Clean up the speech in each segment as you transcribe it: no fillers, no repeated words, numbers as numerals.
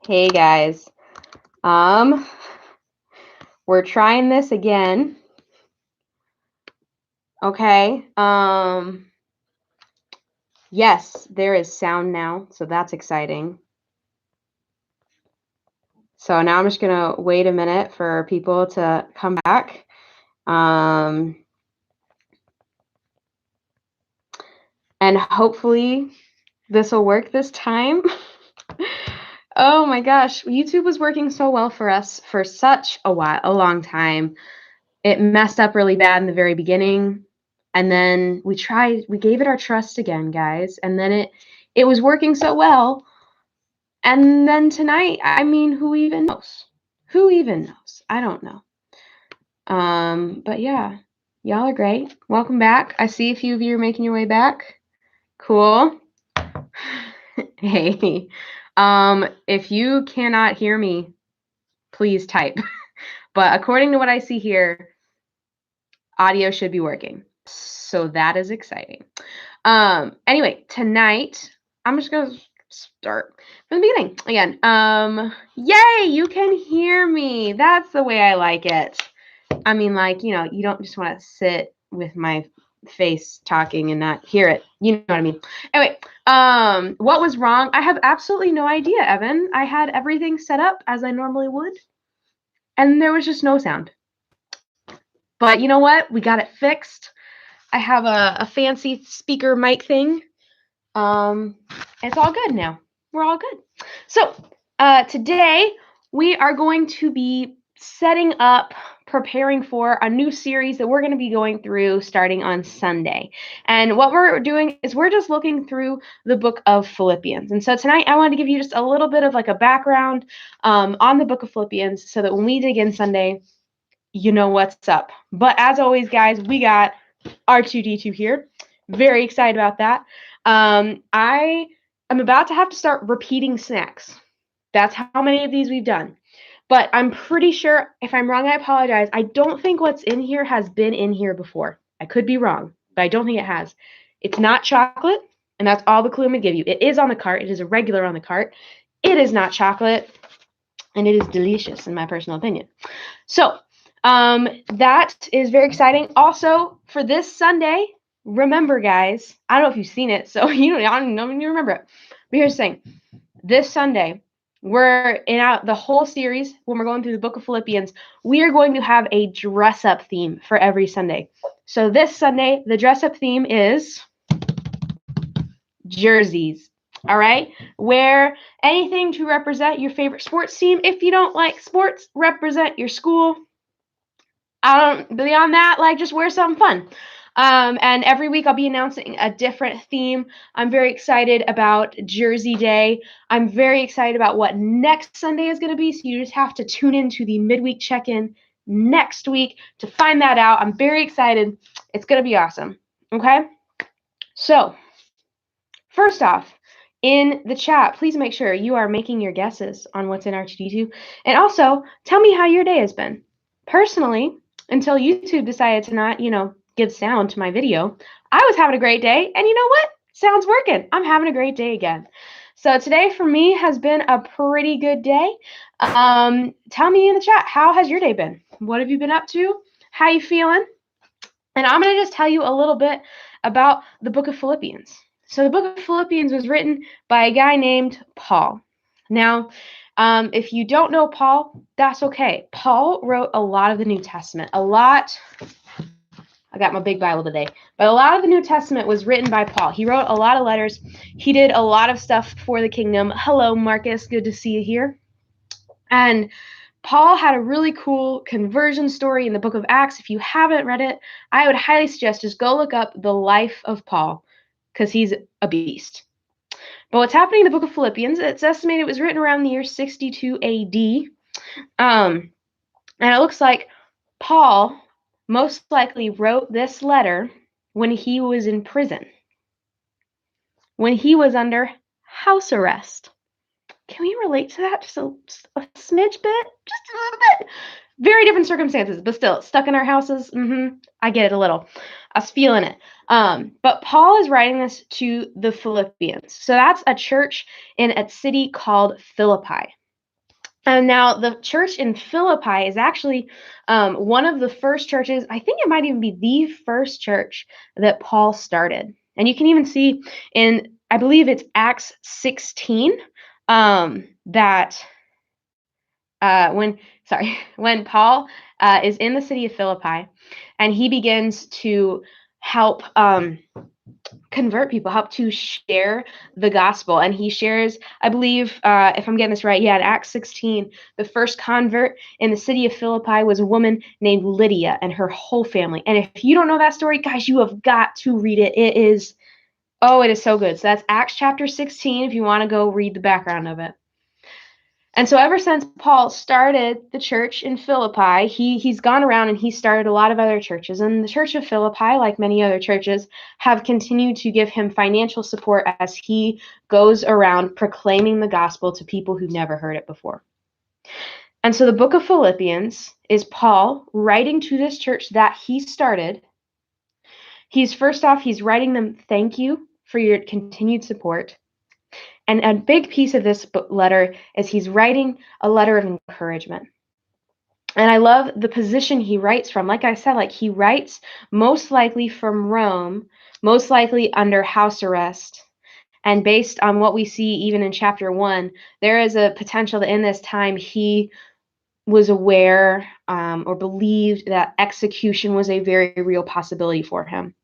Hey guys. Um, we're trying this again. Okay. Yes, there is sound now, so that's exciting. So now I'm just gonna wait a minute for people to come back. And hopefully this will work this time. Oh my gosh, YouTube was working so well for us for such a long time. It messed up really bad in the very beginning, and then we gave it our trust again, guys, and then it was working so well. And then tonight, I mean, who even knows? Who even knows? I don't know. But yeah, y'all are great. Welcome back. I see a few of you are making your way back. Cool. Hey. If you cannot hear me, please type. But according to what I see here, audio should be working. So that is exciting. Anyway, tonight I'm just gonna start from the beginning again. Yay, you can hear me. That's the way I like it. I mean, like, you don't just want to sit with my face talking and not hear it. You know what I mean? Anyway, what was wrong? I have absolutely no idea, Evan. I had everything set up as I normally would, and there was just no sound. But you know what? We got it fixed. I have a fancy speaker mic thing. It's all good now. We're all good. So today we are going to be setting up, preparing for a new series that we're going to be going through starting on Sunday. And what we're doing is we're just looking through the book of Philippians. And so tonight I wanted to give you just a little bit of like a background on the book of Philippians so that when we dig in Sunday, you know what's up. But as always, guys, we got R2D2 here. Very excited about that. I am about to have to start repeating snacks. That's how many of these we've done. But I'm pretty sure, if I'm wrong, I apologize. I don't think what's in here has been in here before. I could be wrong, but I don't think it has. It's not chocolate, and that's all the clue I'm going to give you. It is on the cart. It is a regular on the cart. It is not chocolate, and it is delicious, in my personal opinion. So, that is very exciting. Also, for this Sunday, remember, guys, I don't know if you've seen it, so I don't know if you remember it. But here's the thing. This Sunday, we're in out the whole series when we're going through the book of Philippians. We are going to have a dress up theme for every Sunday. So this Sunday, the dress up theme is jerseys. All right, wear anything to represent your favorite sports team. If you don't like sports, represent your school. Beyond that, like, just wear something fun. And every week I'll be announcing a different theme. I'm very excited about Jersey Day. I'm very excited about what next Sunday is going to be. So you just have to tune into the midweek check-in next week to find that out. I'm very excited. It's going to be awesome. Okay. So first off, in the chat, please make sure you are making your guesses on what's in R2D2. And also tell me how your day has been. Personally, until YouTube decided to not, give sound to my video, I was having a great day. And you know what? Sound's working. I'm having a great day again. So today for me has been a pretty good day. Tell me in the chat, how has your day been? What have you been up to? How you feeling? And I'm going to just tell you a little bit about the book of Philippians. So the book of Philippians was written by a guy named Paul. Now, if you don't know Paul, that's okay. Paul wrote a lot of the New Testament. I got my big Bible today. But a lot of the New Testament was written by Paul. He wrote a lot of letters. He did a lot of stuff for the kingdom. Hello, Marcus. Good to see you here. And Paul had a really cool conversion story in the book of Acts. If you haven't read it, I would highly suggest just go look up the life of Paul because he's a beast. But what's happening in the book of Philippians, it's estimated it was written around the year 62 AD. And it looks like Paul most likely wrote this letter when he was in prison, when he was under house arrest. Can we relate to that just a smidge bit? Just a little bit. Very different circumstances, but still, stuck in our houses. I get it a little. I was feeling it. But Paul is writing this to the Philippians. So that's a church in a city called Philippi. And now the church in Philippi is actually one of the first churches. I think it might even be the first church that Paul started. And you can even see in, I believe it's Acts 16, that when Paul is in the city of Philippi and he begins to help convert people, help to share the gospel. And he shares, I believe, if I'm getting this right, yeah, in Acts 16, the first convert in the city of Philippi was a woman named Lydia and her whole family. And if you don't know that story, guys, you have got to read it. It is so good. So that's Acts chapter 16 if you want to go read the background of it. And so ever since Paul started the church in Philippi, he's gone around and he started a lot of other churches. And the church of Philippi, like many other churches, have continued to give him financial support as he goes around proclaiming the gospel to people who've never heard it before. And so the book of Philippians is Paul writing to this church that he started. He's writing them thank you for your continued support. And a big piece of this letter is he's writing a letter of encouragement. And I love the position he writes from. Like I said, he writes most likely from Rome, most likely under house arrest. And based on what we see even in chapter 1, there is a potential that in this time he was aware or believed that execution was a very real possibility for him.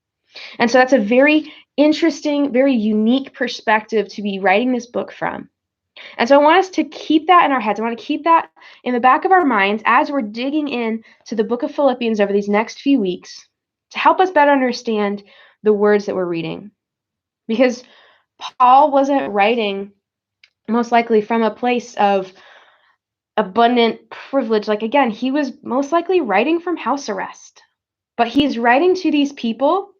And so that's a very interesting, very unique perspective to be writing this book from. And so I want us to keep that in our heads. I want to keep that in the back of our minds as we're digging in to the book of Philippians over these next few weeks to help us better understand the words that we're reading. Because Paul wasn't writing most likely from a place of abundant privilege. Again, he was most likely writing from house arrest. But he's writing to these people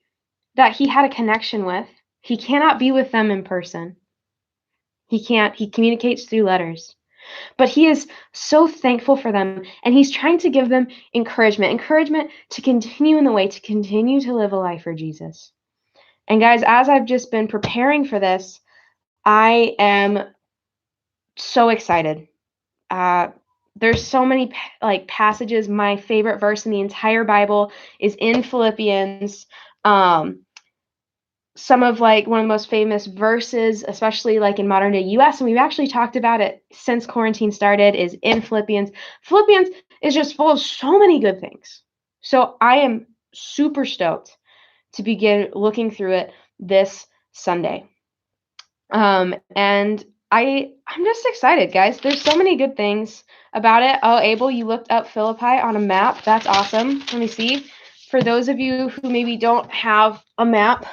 that he had a connection with. He cannot be with them in person. He can't. He communicates through letters. But he is so thankful for them, and he's trying to give them encouragement to continue in the way, to continue to live a life for Jesus. And guys, as I've just been preparing for this, I am so excited. There's so many passages. My favorite verse in the entire Bible is in Philippians. Some of one of the most famous verses, especially in modern day US, and we've actually talked about it since quarantine started, is in Philippians. Philippians is just full of so many good things. So I am super stoked to begin looking through it this Sunday. And I'm just excited, guys. There's so many good things about it. Oh, Abel, you looked up Philippi on a map. That's awesome. Let me see. For those of you who maybe don't have a map,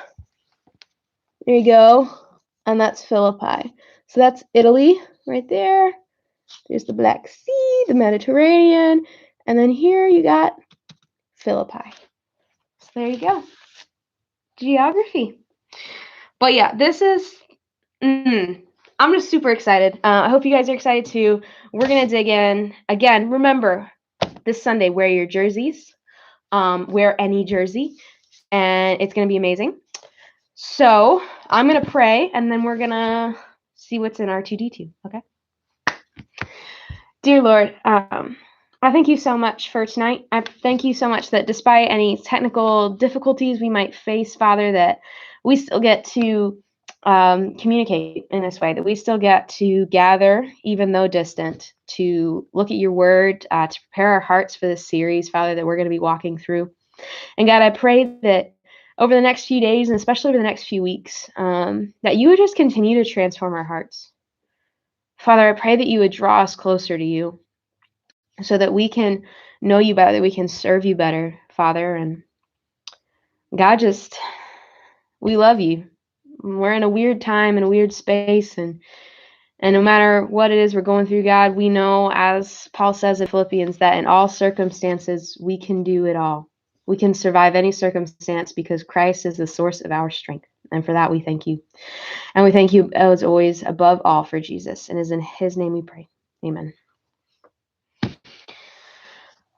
there you go. And that's Philippi. So that's Italy right there. There's the Black Sea, the Mediterranean. And then here you got Philippi. So there you go. Geography. But yeah, this is, I'm just super excited. I hope you guys are excited too. We're going to dig in. Again, remember, this Sunday, wear your jerseys. Wear any jersey. And it's going to be amazing. So I'm going to pray, and then we're going to see what's in R2D2, okay? Dear Lord, I thank you so much for tonight. I thank you so much that despite any technical difficulties we might face, Father, that we still get to communicate in this way, that we still get to gather, even though distant, to look at your word, to prepare our hearts for this series, Father, that we're going to be walking through. And God, I pray that over the next few days, and especially over the next few weeks, that you would just continue to transform our hearts. Father, I pray that you would draw us closer to you so that we can know you better, that we can serve you better, Father. And God, we love you. We're in a weird time, in a weird space, and no matter what it is we're going through, God, we know, as Paul says in Philippians, that in all circumstances, we can do it all. We can survive any circumstance because Christ is the source of our strength. And for that, we thank you. And we thank you, as always, above all, for Jesus. And it is in his name we pray. Amen.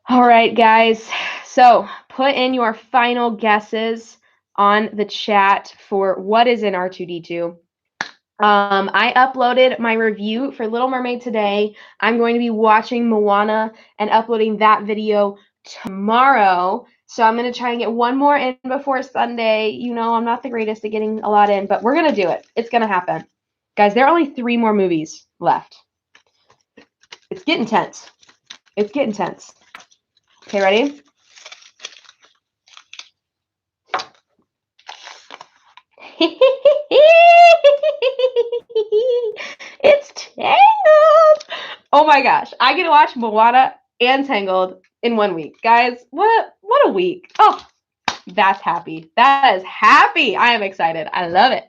All right, guys. So put in your final guesses on the chat for what is in R2D2. I uploaded my review for Little Mermaid today. I'm going to be watching Moana and uploading that video tomorrow. So I'm going to try and get one more in before Sunday. You know, I'm not the greatest at getting a lot in, but we're going to do it. It's going to happen. Guys, there are only 3 more movies left. It's getting tense. It's getting tense. Okay, ready? It's Tangled. Oh my gosh, I get to watch Moana and Tangled in 1 week, guys. What a week! Oh, that's happy. That is happy. I am excited. I love it.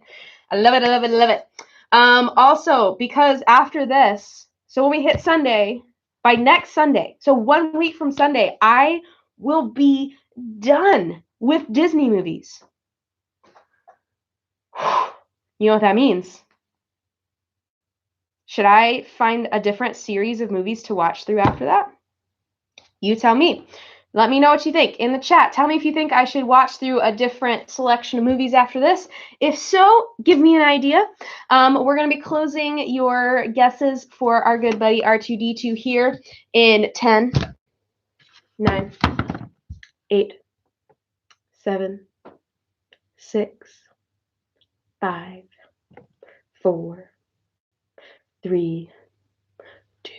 I love it. I love it. I love it. Also, because after this, so when we hit Sunday, by next Sunday, so 1 week from Sunday, I will be done with Disney movies. You know what that means? Should I find a different series of movies to watch through after that? You tell me. Let me know what you think in the chat. Tell me if you think I should watch through a different selection of movies after this. If so, give me an idea. We're going to be closing your guesses for our good buddy R2-D2 here in 10, 9, 8, 7, 6, 5, 4, 3, 2.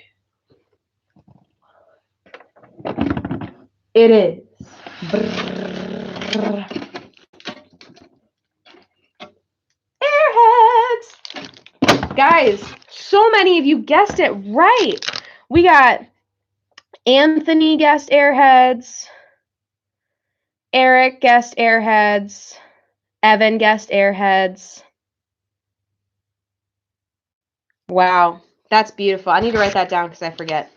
It is. Airheads! Guys, so many of you guessed it right. We got Anthony guessed Airheads. Eric guessed Airheads. Evan guessed Airheads. Wow, that's beautiful. I need to write that down because I forget.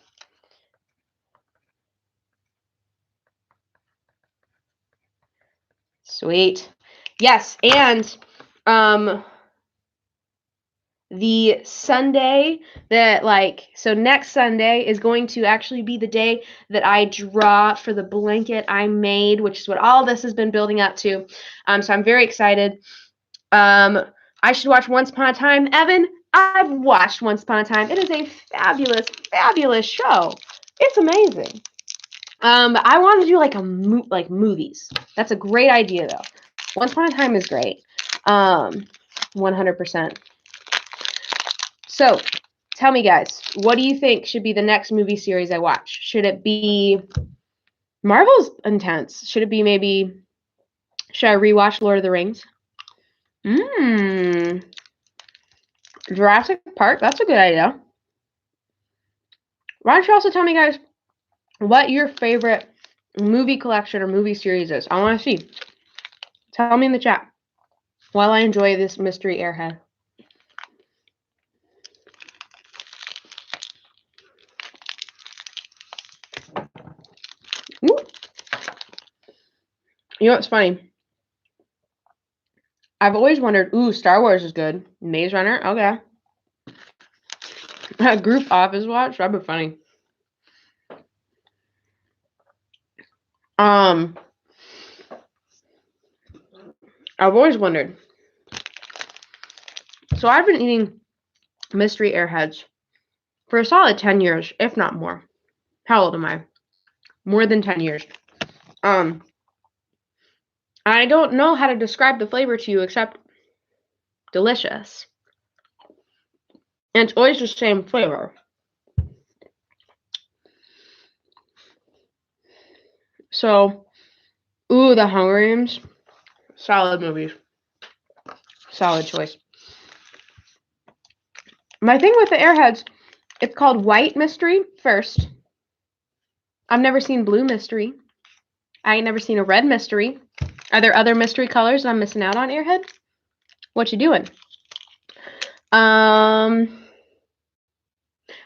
Sweet. Yes, and the Sunday that so next Sunday is going to actually be the day that I draw for the blanket I made, which is what all this has been building up to. So I'm very excited. I should watch Once Upon a Time. Evan, I've watched Once Upon a Time. It is a fabulous, fabulous show. It's amazing. I want to do like movies. That's a great idea though. Once Upon a Time is great. 100%. So, tell me guys, what do you think should be the next movie series I watch? Should it be Marvel's intense? Should it be should I rewatch Lord of the Rings? Jurassic Park, that's a good idea. Why don't you also tell me guys what your favorite movie collection or movie series is? I want to see. Tell me in the chat while I enjoy this mystery airhead. Ooh. You know what's funny? I've always wondered, Star Wars is good. Maze Runner, okay. A group office watch, that'd be funny. I've always wondered. So I've been eating mystery airheads for a solid 10 years, if not more. How old am I? More than 10 years. I don't know how to describe the flavor to you except delicious. And it's always the same flavor. So, the Hunger Games. Solid movies. Solid choice. My thing with the airheads, it's called White Mystery first. I've never seen Blue Mystery. I ain't never seen a Red Mystery. Are there other mystery colors I'm missing out on, Airhead? What you doing?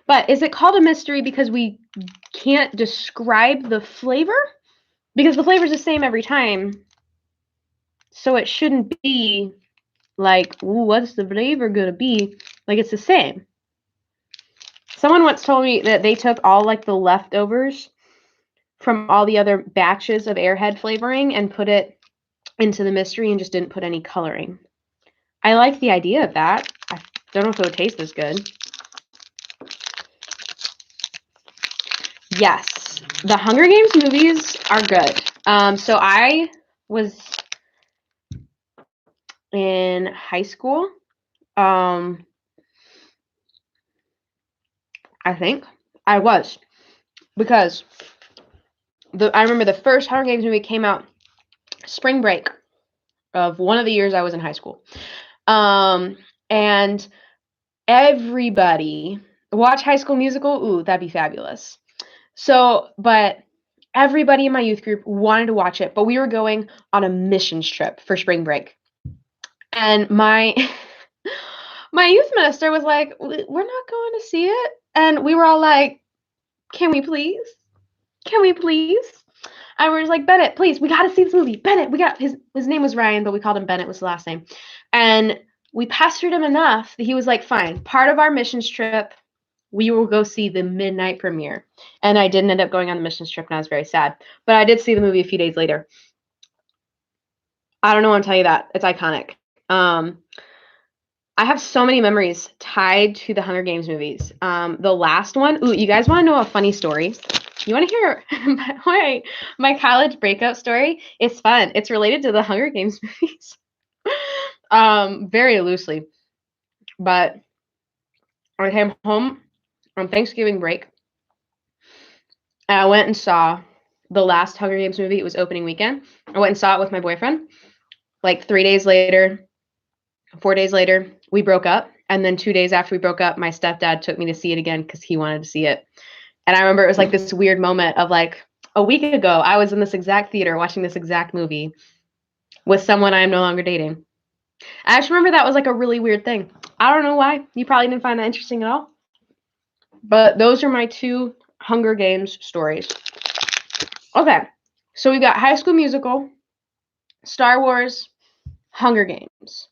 But is it called a mystery because we can't describe the flavor? Because the flavor's the same every time. So it shouldn't be like, what's the flavor gonna be? Like, it's the same. Someone once told me that they took all like the leftovers from all the other batches of Airhead flavoring and put it into the mystery and just didn't put any coloring. I like the idea of that. Don't know if it would taste this good. Yes, the Hunger Games movies are good. So I was in high school. I think I was, because I remember the first Hunger Games movie came out spring break of one of the years I was in high school. And everybody watch High School Musical. Ooh, that'd be fabulous. So, but everybody in my youth group wanted to watch it, but we were going on a missions trip for spring break. And my youth minister was like, "We're not going to see it." And we were all like, "Can we please? Can we please?" And we're just like, "Bennett, please, we got to see this movie. Bennett, we got," his name was Ryan, but we called him Bennett was the last name. And we pestered him enough that he was like, "Fine, part of our missions trip, we will go see the midnight premiere." And I didn't end up going on the missions trip, and I was very sad. But I did see the movie a few days later. I don't know why I'm telling you that. It's iconic. I have so many memories tied to the Hunger Games movies. The last one, ooh, you guys want to know a funny story? You want to hear my college breakup story? It's fun. It's related to the Hunger Games movies. Very loosely. But I came home on Thanksgiving break, and I went and saw the last Hunger Games movie. It was opening weekend. I went and saw it with my boyfriend. Like 3 days later, 4 days later, we broke up. And then 2 days after we broke up, my stepdad took me to see it again because he wanted to see it. And I remember it was like this weird moment of like, a week ago, I was in this exact theater watching this exact movie with someone I am no longer dating. I just remember that was like a really weird thing. I don't know why. You probably didn't find that interesting at all. But those are my 2 Hunger Games stories. Okay, so we got High School Musical, Star Wars, Hunger Games.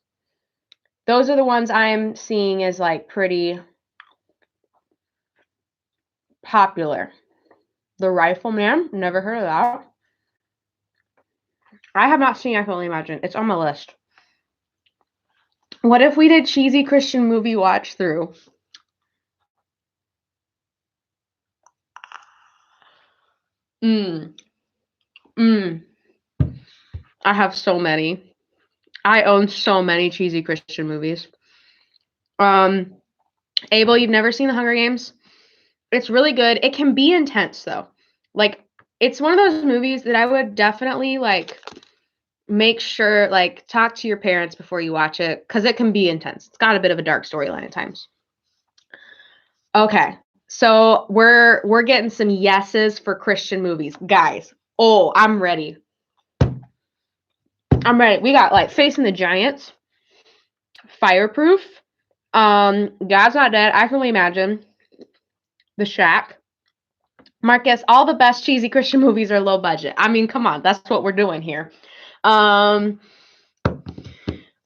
Those are the ones I'm seeing as like pretty popular. The Rifleman, never heard of that. I have not seen I Can Only Imagine. It's on my list. What if we did cheesy Christian movie watch through? I have so many. I own so many cheesy Christian movies. Abel, you've never seen The Hunger Games? It's really good. It can be intense though. Like, it's one of those movies that I would definitely like make sure, like, talk to your parents before you watch it, because it can be intense. It's got a bit of a dark storyline at times. Okay, so we're getting some yeses for Christian movies, guys. Oh, I'm ready. We got like Facing the Giants, Fireproof, God's Not Dead, I Can Only Imagine, The Shack. Marcus, all the best cheesy Christian movies are low budget. I mean, come on, that's what we're doing here. Oh,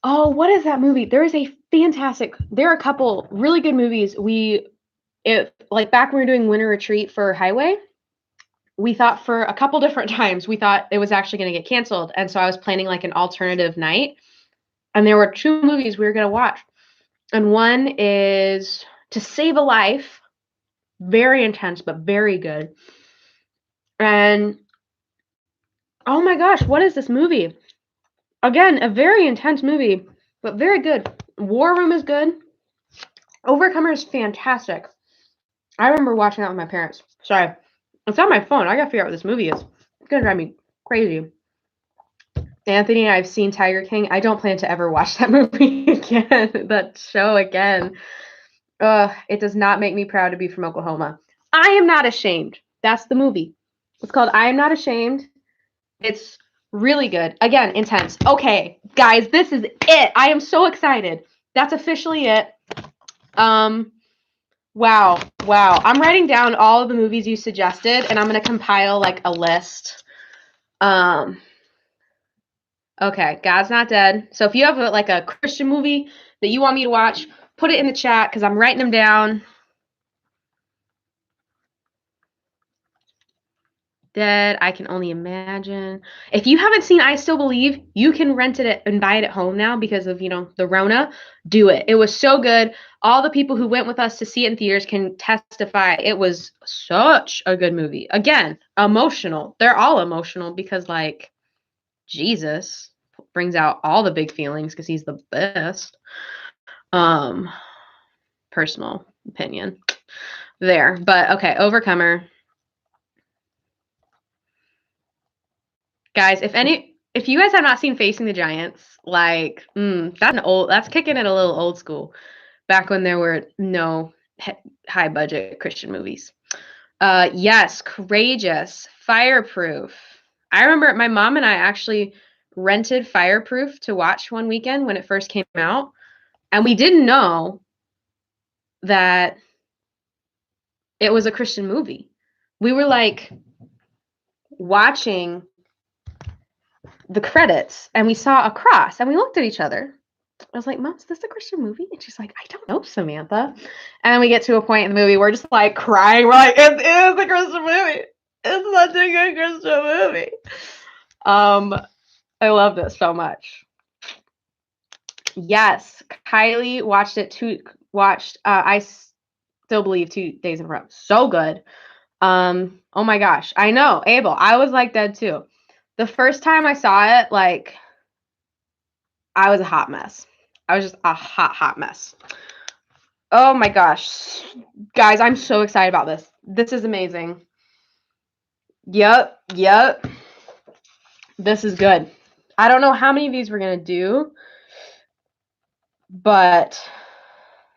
what is that movie? There are a couple really good movies. Like back when we were doing Winter Retreat for Highway, we thought for a couple different times, we thought it was actually going to get canceled. And so I was planning like an alternative night. And there were 2 movies we were going to watch. And one is To Save a Life. Very intense, but very good. And oh my gosh, what is this movie? Again, a very intense movie, but very good. War Room is good. Overcomer is fantastic. I remember watching that with my parents. Sorry. It's on my phone. I gotta figure out what this movie is. It's gonna drive me crazy. Anthony and I have seen Tiger King. I don't plan to ever watch that movie again. That show again. It does not make me proud to be from Oklahoma. I Am Not Ashamed. That's the movie. It's called I Am Not Ashamed. It's really good. Again, intense. Okay, guys, this is it. I am so excited. That's officially it. Wow. I'm writing down all of the movies you suggested, and I'm gonna compile like a list. Okay, God's Not Dead. So if you have like a Christian movie that you want me to watch, put it in the chat because I'm writing them down. Dead, I Can Only Imagine. If you haven't seen I Still Believe, you can rent it and buy it at home now because of, the Rona. Do it. It was so good. all the people who went with us to see it in theaters can testify it was such a good movie. Again, emotional. They're all emotional because, like, Jesus brings out all the big feelings because he's the best. Personal opinion there. But okay, Overcomer. Guys, if you guys have not seen Facing the Giants, like, that's kicking it a little old school. Back when there were no high budget Christian movies. Yes, Courageous, Fireproof. I remember my mom and I actually rented Fireproof to watch one weekend when it first came out, and we didn't know that it was a Christian movie. We were like watching the credits and we saw a cross and we looked at each other. I was like, Mom, is this a Christian movie? And she's like, I don't know, Samantha. And then we get to a point in the movie, we're just like crying. We're like, it is a Christian movie. It's such a good Christian movie. I loved it so much. Yes, Kylie watched I Still Believe 2 days in a row. So good. Oh my gosh. I know, Abel. I was like that too. The first time I saw it, like, I was a hot mess. I was just a hot mess. Oh my gosh. Guys, I'm so excited about this. This is amazing. Yep. This is good. I don't know how many of these we're going to do, but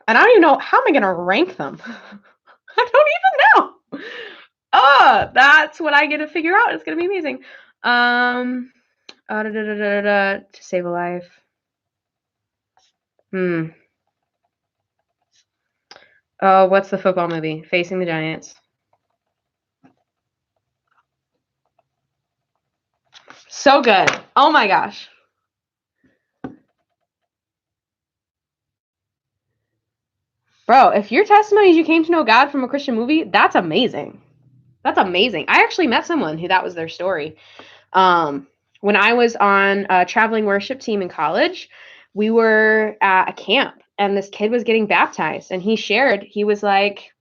I don't even know how am I going to rank them. I don't even know. Oh, that's what I get to figure out. It's going to be amazing. To Save a Life. Oh, what's the football movie? Facing the Giants. So good. Oh my gosh. Bro, if your testimony is you came to know God from a Christian movie, that's amazing. That's amazing. I actually met someone who that was their story. When I was on a traveling worship team in college, we were at a camp and this kid was getting baptized and he shared, he was like,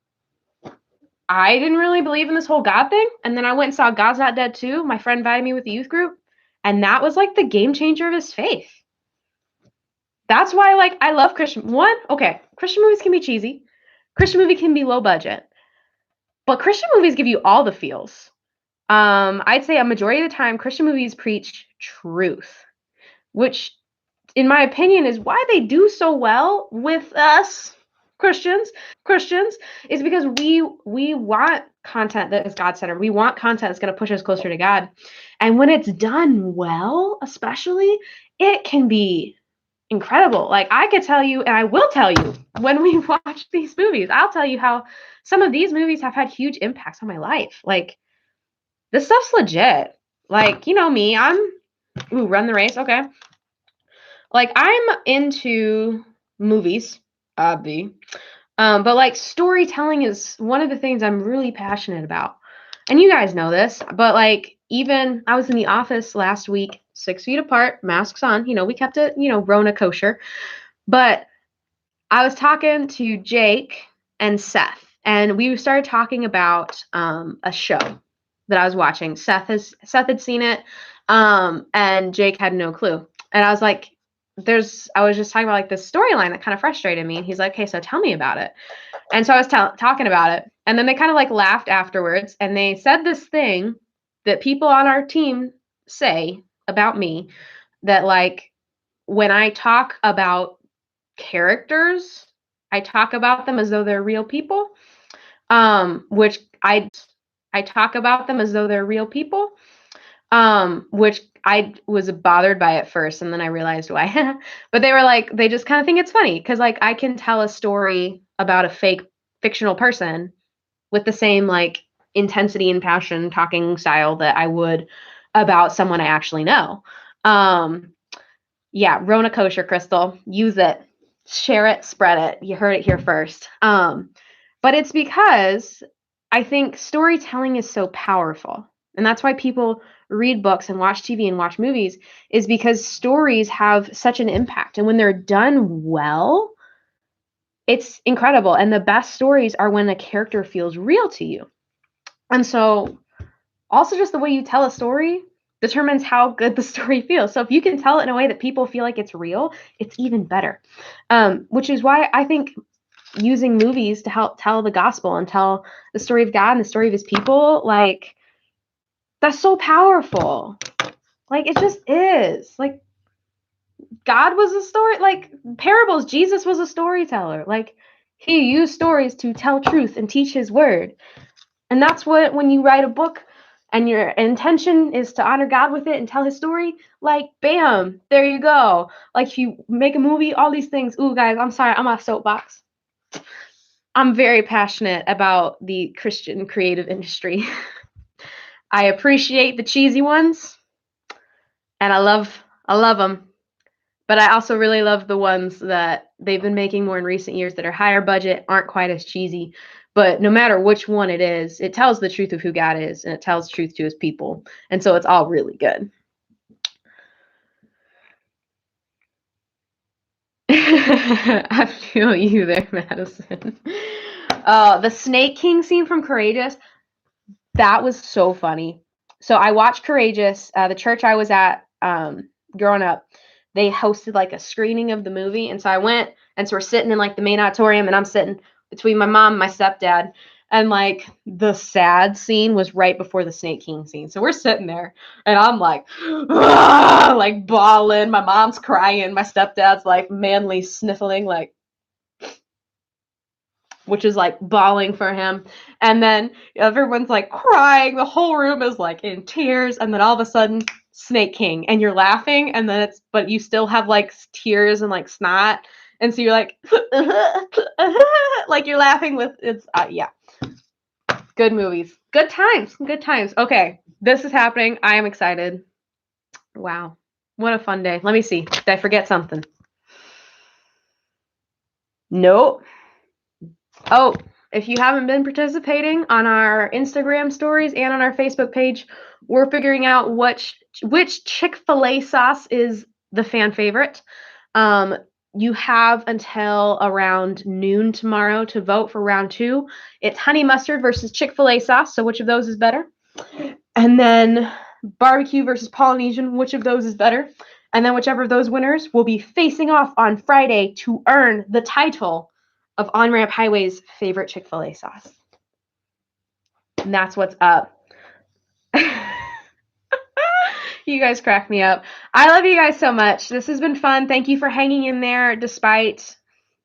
I didn't really believe in this whole God thing. And then I went and saw God's Not Dead Too. My friend invited me with the youth group. And that was like the game changer of his faith. That's why, like, I love Christian. Christian movies can be cheesy. Christian movie can be low budget. But Christian movies give you all the feels. I'd say a majority of the time, Christian movies preach truth, which, in my opinion, is why they do so well with us Christians, is because we want content that is God-centered. We want content that's going to push us closer to God. And when it's done well, especially, it can be incredible. Like, I could tell you, and I will tell you, when we watch these movies, I'll tell you how some of these movies have had huge impacts on my life. Like, this stuff's legit. Like, you know me, Run the Race, okay. Like, I'm into movies, but like, storytelling is one of the things I'm really passionate about. And you guys know this, but like, even I was in the office last week, 6 feet apart, masks on, we kept it, Rona kosher. But I was talking to Jake and Seth, and we started talking about a show that I was watching. Seth had seen it, and Jake had no clue. And I was like, I was just talking about like this storyline that kind of frustrated me. And he's like, "Okay, so tell me about it." And so I was talking about it, and then they kind of like laughed afterwards, and they said this thing that people on our team say about me, that like, when I talk about characters, I talk about them as though they're real people, which I talk about them as though they're real people, which I was bothered by at first, and then I realized why. But they were like, they just kind of think it's funny because like I can tell a story about a fake fictional person with the same like intensity and passion talking style that I would about someone I actually know. Yeah, Rona Kosher, Crystal, use it, share it, spread it. You heard it here first. But it's because I think storytelling is so powerful. And that's why people read books and watch TV and watch movies, is because stories have such an impact. And when they're done well, It's incredible. And the best stories are when a character feels real to you. And so also just the way you tell a story determines how good the story feels. So if you can tell it in a way that people feel like it's real, it's even better. Which is why I think using movies to help tell the gospel and tell the story of God and the story of his people, like, that's so powerful. Like, it just is. Like, God was a story, like parables, Jesus was a storyteller. Like, he used stories to tell truth and teach his word. And that's what, when you write a book and your intention is to honor God with it and tell his story, like, bam, there you go. Like, if you make a movie, all these things. Ooh, guys, I'm sorry, I'm on a soapbox. I'm very passionate about the Christian creative industry. I appreciate the cheesy ones, and I love them. But I also really love the ones that they've been making more in recent years that are higher budget, aren't quite as cheesy. But no matter which one it is, it tells the truth of who God is, and it tells truth to his people. And so it's all really good. I feel you there, Madison. The Snake King scene from Courageous, that was so funny. So I watched Courageous. The church I was at growing up, they hosted like a screening of the movie. And so I went, and so we're sitting in like the main auditorium, and I'm sitting between my mom and my stepdad. And like the sad scene was right before the Snake King scene. So we're sitting there, and I'm like, like bawling. My mom's crying. My stepdad's like manly sniffling, like, which is like bawling for him. And then everyone's like crying. The whole room is like in tears. And then all of a sudden, Snake King, and you're laughing, and then but you still have like tears and like snot. And so you're like, like you're laughing with yeah. Good movies. Good times. Good times. Okay. This is happening. I am excited. Wow. What a fun day. Let me see. Did I forget something? Nope. Oh, if you haven't been participating on our Instagram stories and on our Facebook page, we're figuring out which Chick-fil-A sauce is the fan favorite. You have until around noon tomorrow to vote for round 2. It's honey mustard versus Chick-fil-A sauce, so which of those is better? And then barbecue versus Polynesian, which of those is better? And then whichever of those winners will be facing off on Friday to earn the title of On Ramp Highway's favorite Chick-fil-A sauce. And that's what's up. You guys crack me up. I love you guys so much. This has been fun. Thank you for hanging in there despite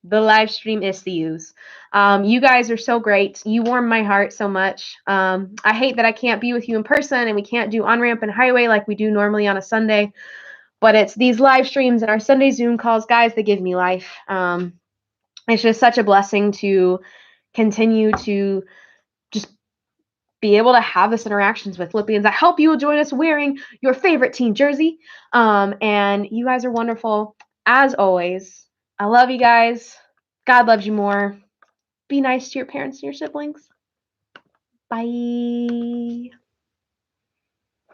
the live stream issues. You guys are so great. You warm my heart so much. I hate that I can't be with you in person and we can't do On Ramp and Highway like we do normally on a Sunday. But it's these live streams and our Sunday Zoom calls, guys, that give me life. It's just such a blessing to continue to just be able to have this interactions with Philippians. I hope you will join us wearing your favorite team jersey. And you guys are wonderful, as always. I love you guys. God loves you more. Be nice to your parents and your siblings. Bye.